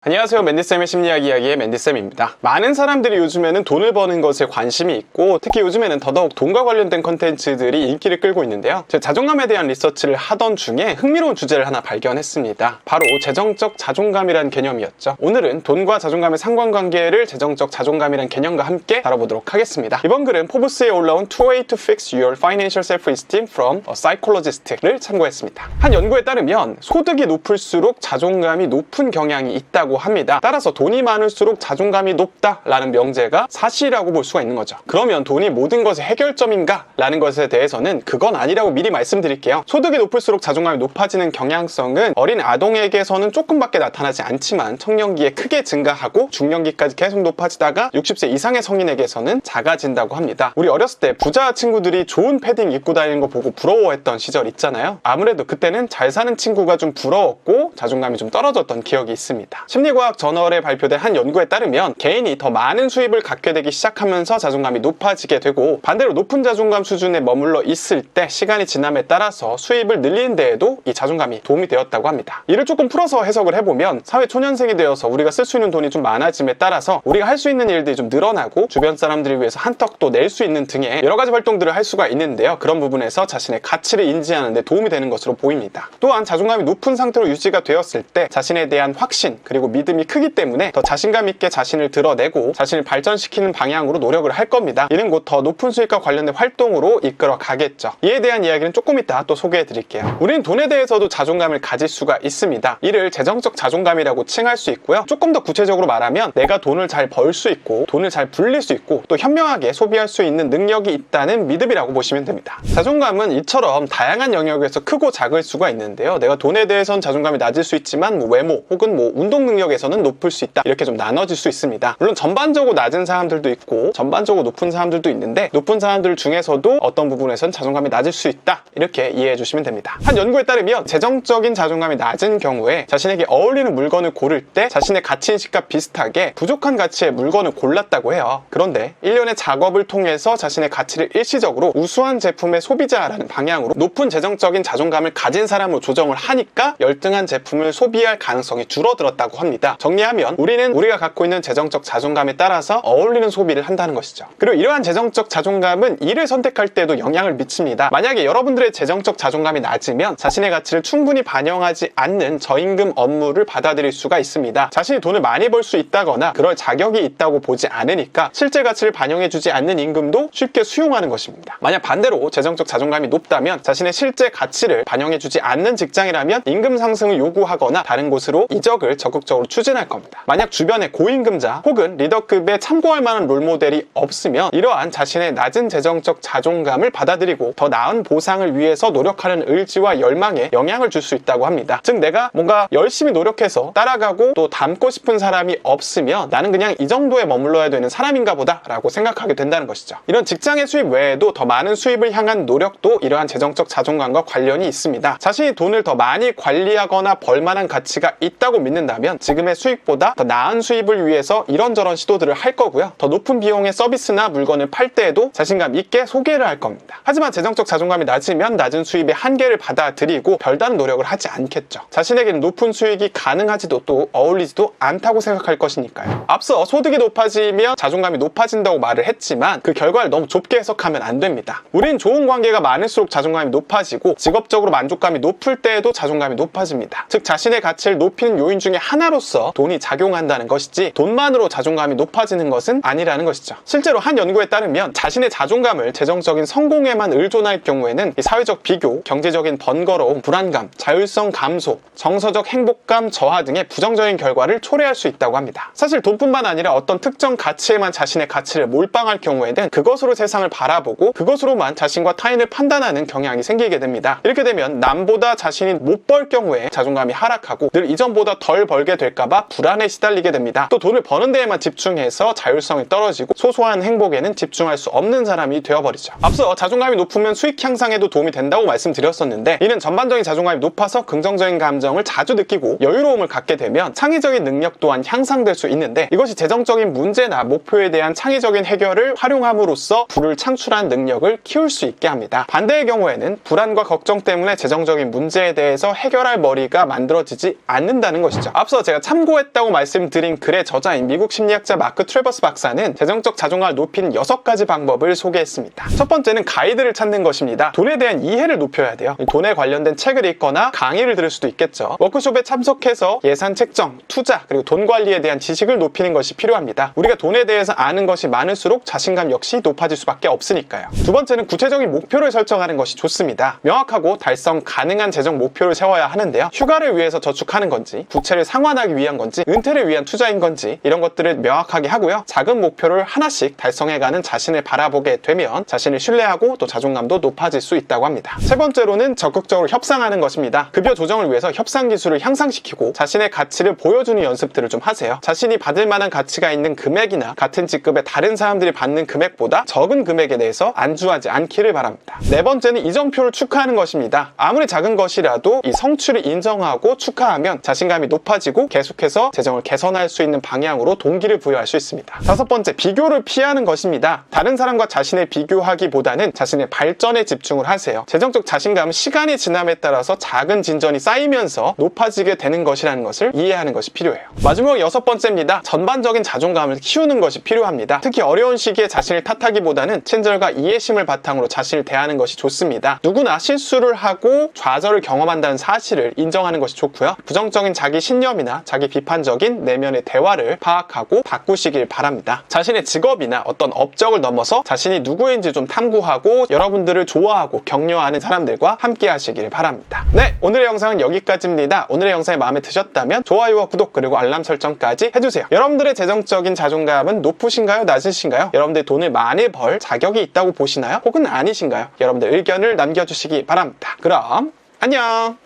안녕하세요. 맨디쌤의 심리학 이야기의 맨디쌤입니다. 많은 사람들이 요즘에는 돈을 버는 것에 관심이 있고 특히 요즘에는 더더욱 돈과 관련된 컨텐츠들이 인기를 끌고 있는데요. 제 자존감에 대한 리서치를 하던 중에 흥미로운 주제를 하나 발견했습니다. 바로 재정적 자존감이라는 개념이었죠. 오늘은 돈과 자존감의 상관관계를 재정적 자존감이라는 개념과 함께 다뤄보도록 하겠습니다. 이번 글은 포브스에 올라온 Two Ways to Fix Your Financial Self-Esteem from a Psychologist를 참고했습니다. 한 연구에 따르면 소득이 높을수록 자존감이 높은 경향이 있다고 합니다. 따라서 돈이 많을수록 자존감이 높다라는 명제가 사실이라고 볼 수가 있는 거죠. 그러면 돈이 모든 것의 해결점인가? 라는 것에 대해서는 그건 아니라고 미리 말씀드릴게요. 소득이 높을수록 자존감이 높아지는 경향성은 어린 아동에게서는 조금밖에 나타나지 않지만 청년기에 크게 증가하고 중년기까지 계속 높아지다가 60세 이상의 성인에게서는 작아진다고 합니다. 우리 어렸을 때 부자 친구들이 좋은 패딩 입고 다니는 거 보고 부러워했던 시절 있잖아요. 아무래도 그때는 잘 사는 친구가 좀 부러웠고 자존감이 좀 떨어졌던 기억이 있습니다. 심리과학 저널에 발표된 한 연구에 따르면 개인이 더 많은 수입을 갖게 되기 시작하면서 자존감이 높아지게 되고 반대로 높은 자존감 수준에 머물러 있을 때 시간이 지남에 따라서 수입을 늘리는 데에도 이 자존감이 도움이 되었다고 합니다. 이를 조금 풀어서 해석을 해보면 사회 초년생이 되어서 우리가 쓸 수 있는 돈이 좀 많아짐에 따라서 우리가 할 수 있는 일들이 좀 늘어나고 주변 사람들을 위해서 한턱도 낼 수 있는 등의 여러 가지 활동들을 할 수가 있는데요. 그런 부분에서 자신의 가치를 인지하는 데 도움이 되는 것으로 보입니다. 또한 자존감이 높은 상태로 유지가 되었을 때 자신에 대한 확신 그리고 믿음이 크기 때문에 더 자신감 있게 자신을 드러내고 자신을 발전시키는 방향으로 노력을 할 겁니다. 이는 곧 더 높은 수익과 관련된 활동으로 이끌어 가겠죠. 이에 대한 이야기는 조금 이따 또 소개해 드릴게요. 우리는 돈에 대해서도 자존감을 가질 수가 있습니다. 이를 재정적 자존감이라고 칭할 수 있고요. 조금 더 구체적으로 말하면 내가 돈을 잘 벌 수 있고 돈을 잘 불릴 수 있고 또 현명하게 소비할 수 있는 능력이 있다는 믿음이라고 보시면 됩니다. 자존감은 이처럼 다양한 영역에서 크고 작을 수가 있는데요. 내가 돈에 대해서는 자존감이 낮을 수 있지만 외모 혹은 운동 능력에서는 높을 수 있다. 이렇게 좀 나눠질 수 있습니다. 물론 전반적으로 낮은 사람들도 있고 전반적으로 높은 사람들도 있는데 높은 사람들 중에서도 어떤 부분에서는 자존감이 낮을 수 있다. 이렇게 이해해 주시면 됩니다. 한 연구에 따르면 재정적인 자존감이 낮은 경우에 자신에게 어울리는 물건을 고를 때 자신의 가치인식과 비슷하게 부족한 가치의 물건을 골랐다고 해요. 그런데 일련의 작업을 통해서 자신의 가치를 일시적으로 우수한 제품의 소비자라는 방향으로 높은 재정적인 자존감을 가진 사람으로 조정을 하니까 열등한 제품을 소비할 가능성이 줄어들었다고 합니다. 정리하면 우리는 우리가 갖고 있는 재정적 자존감에 따라서 어울리는 소비를 한다는 것이죠. 그리고 이러한 재정적 자존감은 일을 선택할 때도 영향을 미칩니다. 만약에 여러분들의 재정적 자존감이 낮으면 자신의 가치를 충분히 반영하지 않는 저임금 업무를 받아들일 수가 있습니다. 자신이 돈을 많이 벌 수 있다거나 그럴 자격이 있다고 보지 않으니까 실제 가치를 반영해주지 않는 임금도 쉽게 수용하는 것입니다. 만약 반대로 재정적 자존감이 높다면 자신의 실제 가치를 반영해주지 않는 직장이라면 임금 상승을 요구하거나 다른 곳으로 이적을 적극적으로 추진할 겁니다. 만약 주변에 고임금자 혹은 리더급에 참고할 만한 롤모델이 없으면 이러한 자신의 낮은 재정적 자존감을 받아들이고 더 나은 보상을 위해서 노력하는 의지와 열망에 영향을 줄 수 있다고 합니다. 즉 내가 뭔가 열심히 노력해서 따라가고 또 닮고 싶은 사람이 없으면 나는 그냥 이 정도에 머물러야 되는 사람인가 보다 라고 생각하게 된다는 것이죠. 이런 직장의 수입 외에도 더 많은 수입을 향한 노력도 이러한 재정적 자존감과 관련이 있습니다. 자신이 돈을 더 많이 관리하거나 벌만한 가치가 있다고 믿는다면 지금의 수익보다 더 나은 수입을 위해서 이런저런 시도들을 할 거고요. 더 높은 비용의 서비스나 물건을 팔 때에도 자신감 있게 소개를 할 겁니다. 하지만 재정적 자존감이 낮으면 낮은 수입의 한계를 받아들이고 별다른 노력을 하지 않겠죠. 자신에게는 높은 수익이 가능하지도 또 어울리지도 않다고 생각할 것이니까요. 앞서 소득이 높아지면 자존감이 높아진다고 말을 했지만 그 결과를 너무 좁게 해석하면 안 됩니다. 우린 좋은 관계가 많을수록 자존감이 높아지고 직업적으로 만족감이 높을 때에도 자존감이 높아집니다. 즉 자신의 가치를 높이는 요인 중에 하나로서 돈이 작용한다는 것이지 돈만으로 자존감이 높아지는 것은 아니라는 것이죠. 실제로 한 연구에 따르면 자신의 자존감을 재정적인 성공에만 의존할 경우에는 사회적 비교, 경제적인 번거로움, 불안감, 자율성 감소, 정서적 행복감 저하 등의 부정적인 결과를 초래할 수 있다고 합니다. 사실 돈뿐만 아니라 어떤 특정 가치에만 자신의 가치를 몰빵할 경우에는 그것으로 세상을 바라보고 그것으로만 자신과 타인을 판단하는 경향이 생기게 됩니다. 이렇게 되면 남보다 자신이 못 벌 경우에 자존감이 하락하고 늘 이전보다 덜 벌게 될까봐 불안에 시달리게 됩니다. 또 돈을 버는 데에만 집중해서 자율성이 떨어지고 소소한 행복에는 집중할 수 없는 사람이 되어버리죠. 앞서 자존감이 높으면 수익 향상에도 도움이 된다고 말씀드렸었는데 이는 전반적인 자존감이 높아서 긍정적인 감정을 자주 느끼고 여유로움을 갖게 되면 창의적인 능력 또한 향상될 수 있는데 이것이 재정적인 문제나 목표에 대한 창의적인 해결을 활용함으로써 부를 창출한 능력을 키울 수 있게 합니다. 반대의 경우에는 불안과 걱정 때문에 재정적인 문제에 대해서 해결할 머리가 만들어지지 않는다는 것이죠. 앞서 제가 제가 참고했다고 말씀드린 글의 저자인 미국 심리학자 마크 트래버스 박사는 재정적 자존감을 높이는 6가지 방법을 소개했습니다. 첫 번째는 가이드를 찾는 것입니다. 돈에 대한 이해를 높여야 돼요. 돈에 관련된 책을 읽거나 강의를 들을 수도 있겠죠. 워크숍에 참석해서 예산 책정, 투자, 그리고 돈 관리에 대한 지식을 높이는 것이 필요합니다. 우리가 돈에 대해서 아는 것이 많을수록 자신감 역시 높아질 수밖에 없으니까요. 두 번째는 구체적인 목표를 설정하는 것이 좋습니다. 명확하고 달성 가능한 재정 목표를 세워야 하는데요. 휴가를 위해서 저축하는 건지, 부채를 상환하기 위한 건지, 은퇴를 위한 투자인 건지 이런 것들을 명확하게 하고요. 작은 목표를 하나씩 달성해가는 자신을 바라보게 되면 자신을 신뢰하고 또 자존감도 높아질 수 있다고 합니다. 세 번째로는 적극적으로 협상하는 것입니다. 급여 조정을 위해서 협상 기술을 향상시키고 자신의 가치를 보여주는 연습들을 좀 하세요. 자신이 받을 만한 가치가 있는 금액이나 같은 직급의 다른 사람들이 받는 금액보다 적은 금액에 대해서 안주하지 않기를 바랍니다. 네 번째는 이정표를 축하하는 것입니다. 아무리 작은 것이라도 이 성취를 인정하고 축하하면 자신감이 높아지고 계속해서 재정을 개선할 수 있는 방향으로 동기를 부여할 수 있습니다. 다섯 번째, 비교를 피하는 것입니다. 다른 사람과 자신을 비교하기보다는 자신의 발전에 집중을 하세요. 재정적 자신감은 시간이 지남에 따라서 작은 진전이 쌓이면서 높아지게 되는 것이라는 것을 이해하는 것이 필요해요. 마지막 6번째입니다. 전반적인 자존감을 키우는 것이 필요합니다. 특히 어려운 시기에 자신을 탓하기보다는 친절과 이해심을 바탕으로 자신을 대하는 것이 좋습니다. 누구나 실수를 하고 좌절을 경험한다는 사실을 인정하는 것이 좋고요. 부정적인 자기 신념이나 자기 비판적인 내면의 대화를 파악하고 바꾸시길 바랍니다. 자신의 직업이나 어떤 업적을 넘어서 자신이 누구인지 좀 탐구하고 여러분들을 좋아하고 격려하는 사람들과 함께 하시길 바랍니다. 네, 오늘의 영상은 여기까지입니다. 오늘의 영상이 마음에 드셨다면 좋아요와 구독 그리고 알람 설정까지 해주세요. 여러분들의 재정적인 자존감은 높으신가요? 낮으신가요? 여러분들 돈을 많이 벌 자격이 있다고 보시나요? 혹은 아니신가요? 여러분들 의견을 남겨주시기 바랍니다. 그럼 안녕!